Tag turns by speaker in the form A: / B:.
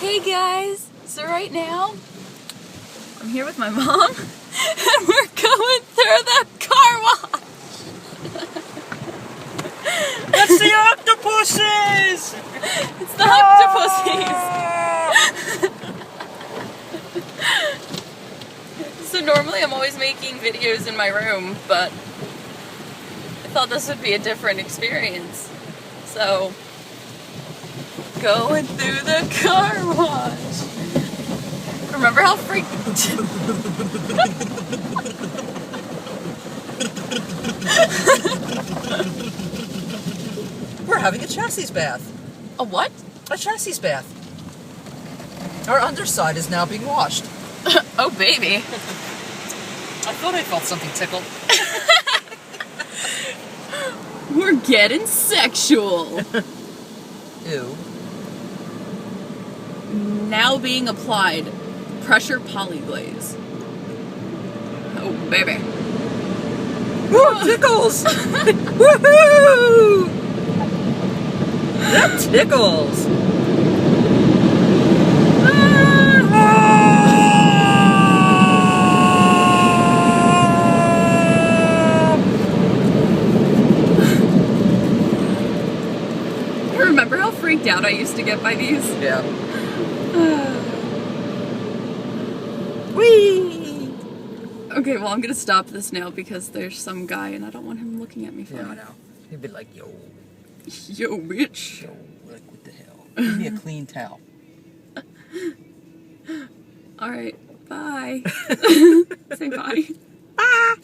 A: Hey guys, so right now, I'm here with my mom, and we're going through the car wash.
B: That's the octopuses!
A: It's the octopuses. So normally I'm always making videos in my room, but I thought this would be a different experience. So, going through the car wash. Remember how freaked...
B: We're having a chassis bath.
A: A what?
B: A chassis bath. Our underside is now being washed.
A: Oh, baby.
B: I thought I felt something tickled.
A: We're getting sexual.
B: Ew.
A: Now being applied. Pressure polyglaze. Oh, baby.
B: Woo, tickles! Woohoo! That tickles!
A: Remember how freaked out I used to get by these?
B: Yeah. Whee!
A: Okay, well, I'm gonna stop this now because there's some guy and I don't want him looking at me funny.
B: Yeah, I know. He'd be like, yo.
A: Yo, bitch.
B: Yo, like, what the hell? Give me a clean towel.
A: Alright, bye. Say bye.
B: Bye!